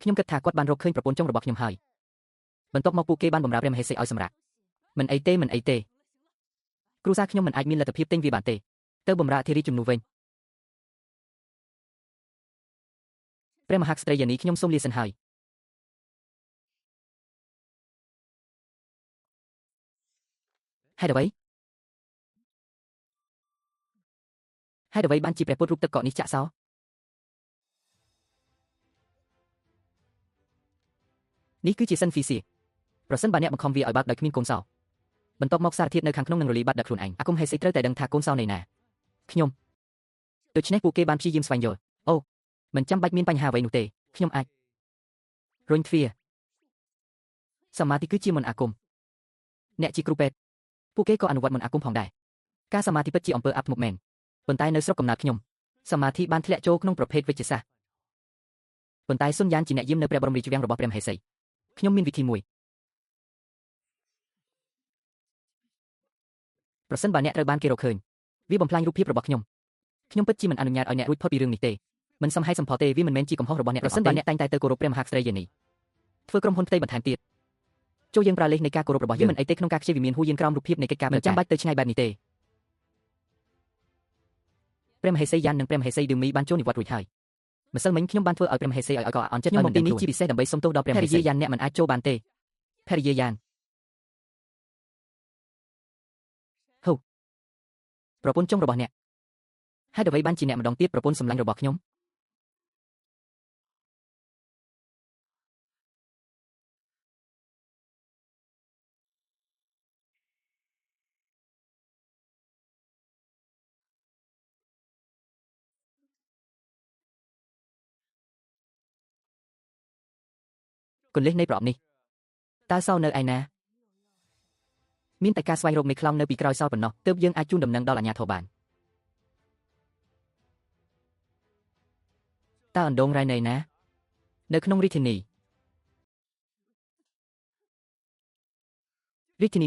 ខ្ញុំគិតថាគាត់បានរកឃើញប្រពន្ធចុងរបស់ខ្ញុំហើយបន្ទាប់មកពួកគេបានបម្រើព្រះមហេសីឲ្យសម្រាប់មិនអីទេគ្រួសារខ្ញុំមិនអាចមានលទ្ធភាពទិញវាបានទេទៅបម្រើអធិរាជជំនួសវិញព្រះមហាក្សត្រីយានីខ្ញុំសូមលាសិនហើយហេតុអ្វីបានជាព្រះពុទ្ធរូបទឹកកកនេះចាក់សោនេះគឺជាសិនហ្វីសៀប្រសិនបើអ្នកបង្ខំវាឲ្យបើកដោយគ្មានកូនសោបន្ទាប់មកសារធាតុនៅខាងក្នុងនឹងរលាយបាត់ដោយខ្លួនឯងអាគមហេសីត្រូវតែដឹងថាកូនសោនៃណាខ្ញុំដូច្នេះពួកគេបានព្យាយាមស្វែងយល់អូមិនចាំបាច់មានបញ្ហាអ្វីនោះទេខ្ញុំអាចរុញទ្វារសមាធិគឺជាមន្តអាគមអ្នកជាគ្រូពេទ្យពួកគេក៏អនុវត្តមន្តអាគមផងដែរការសមាធិពិតជាអំពើអាប់ធ្មប់មែនប៉ុន្តែនៅស្រុកកំណើតខ្ញុំសមាធិបានធ្លាក់ចូលក្នុងប្រភេទវិជ្ជាសាស្ត្រប៉ុន្តែសុនយ៉ានជាអ្នកយាមនៅព្រះបរមរាជវាំងរបស់ព្រះមហេសីខ្ញុំមានវិធីមួយប្រសិនបើអ្នកត្រូវបានគេរកឃើញវាបំផ្លាញរូបភាពរបស់ខ្ញុំពិតជាមិនអនុញ្ញាតឲ្យអ្នករួចផុតពីរឿងនេះទេមិនសមហេតុសមផលទេវាមិនមែនជាកំហុសរបស់អ្នកប្រសិនបើអ្នកតែងតែទៅគោរពព្រះមហាក្សត្រីយានីធ្វើក្រុមហ៊ុនផ្ទៃបន្ថែមទៀតចូលយើងប្រើលេសនៃការគោរពរបស់យើងមិនអីទេក្នុងការខ្ជិលវិមានហួសយានក្រោមរូបភាពនៃកិច្ចការមិនចាំបាច់ទៅឆ្ងាយបែបនេះទេព្រះមហេសីយ៉ាននិងព្រះមហេសីឌឺមីបានចូលនិវត្តន៍រួចហើយម្សិលមិញខ្ញុំបានធ្វើឲ្យព្រះមហេសីឲ្យកអន់ចិត្តខ្ញុំមកទីនេះជាពិសេសដើម្បីសុំទោសដល់ព្រះមហេសីយ៉ានអ្នកមិនអាចចូលបានទេភរិយាយ៉ានហូប្រពន្ធចុងរបស់អ្នកហេតុអ្វីបានជាអ្នកម្ដងទៀតប្រពន្ធសម្លាញ់របស់ខ្ញុំគន្លឹះនៃប្រអប់នេះតើសោនៅឯណាមានតែការស្វែងរកមេខ្លោងនៅពីក្រោយសោប៉ុណ្ណោះទើបយើងអាចជូនដំណឹងដល់អាជ្ញាធរបានតើអណ្ដូងរ៉ៃនៅណានៅក្នុងរាជធានី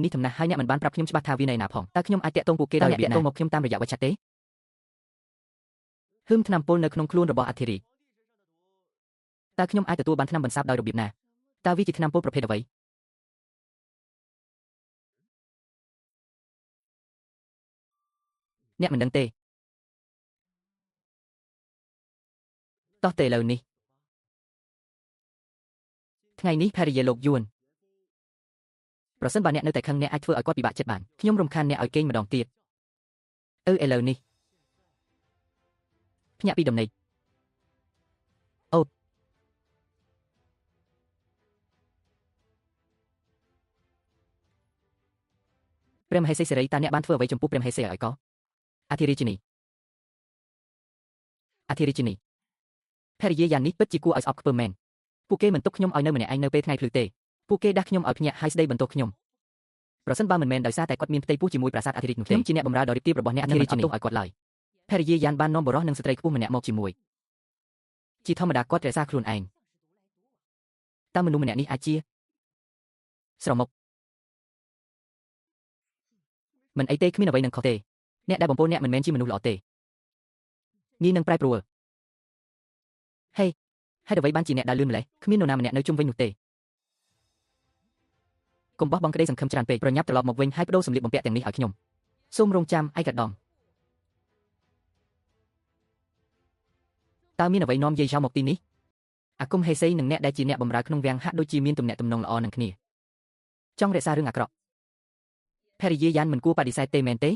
នេះធំណាស់ហើយអ្នកមិនបានប្រាប់ខ្ញុំច្បាស់ថាវានៅណាផងតើខ្ញុំអាចតាក់ទងពួកគេដោយរបៀបណាតាក់ទងមកខ្ញុំតាមរយៈវេទឆាតទេហឹមថ្នាំពុលនៅក្នុងខ្លួនរបស់អធិរាជតើខ្ញុំអាចទទួលបានថ្នាំបន្សាបដោយរបៀបណាតើវាជាថ្នាំពុលប្រភេទអ្វីអ្នកមិនដឹងទេតោះតែឥឡូវនេះថ្ងៃនេះភរិយាលោកយួនប្រសិនបើអ្នកនៅតែខឹងអ្នកអាចធ្វើឲ្យគាត់ពិបាកចិត្តបានខ្ញុំរំខានអ្នកឲ្យគេងម្ដងទៀតឥឡូវនេះភ្ញាក់ពីដំណេកអូព្រះមហេសីសេរីតើអ្នកបានធ្វើអ្វីចំពោះព្រះមហេសីឲ្យកអធិរាជនីភរិយាយ៉ាននេះពិតជាគួរឲ្យស្អប់ខ្ពើមមែនពួកគេមិនទុកខ្ញុំឲ្យនៅម្នាក់ឯងនៅពេលថ្ងៃភ្លឺទេពួកគេដាស់ខ្ញុំឲ្យភ្ញាក់ហើយស្ដីបន្ទោសខ្ញុំប្រសិនបើមិនមែនដោយសារតែគាត់មានផ្ទៃពោះជាមួយប្រាសាទអធិរាជនោះទេខ្ញុំជាអ្នកបម្រើដ៏រាបទាបរបស់អ្នកអធិរាជនេះឲ្យគាត់ឡើយភរិយាយ៉ានបាននាំបរិះនិងស្ត្រីខ្ពស់ម្នាក់មកជាមួយជាធម្មតាគាត់រក្សាខ្លួនឯងតើមនុស្សម្នាក់នេះអាចជាស្រមុកមិនអីទេគ្មានអ្វីនឹងខុសទេអ្នកដែលបំពោលអ្នកមិនមែនជាមនុស្សល្អទេងាយនឹងប្រែប្រួលហេអ្វីបានជាអ្នកដើរលឿនម្លេះគ្មាននរណាម្នាក់នៅជុំវិញនោះទេកុំបោះបង់ក្តីសង្ឃឹមច្រើនពេកប្រញាប់ត្រឡប់មកវិញហើយបដូរសម្លៀកបំពាក់ទាំងនេះឲ្យខ្ញុំសូមរងចាំឯកឧត្តមតើមានអ្វីនាំយាយចៅមកទីនេះអាគមហេសីនិងអ្នកដែលជាអ្នកបម្រើក្នុងវាំងហាក់ដូចជាមានទំនាក់ទំនងល្អនឹងគ្នាចង់រក្សារឿងអាក្រក់ភរិយាយ៉ានមិនគួរបដិសេធទេមែនទេ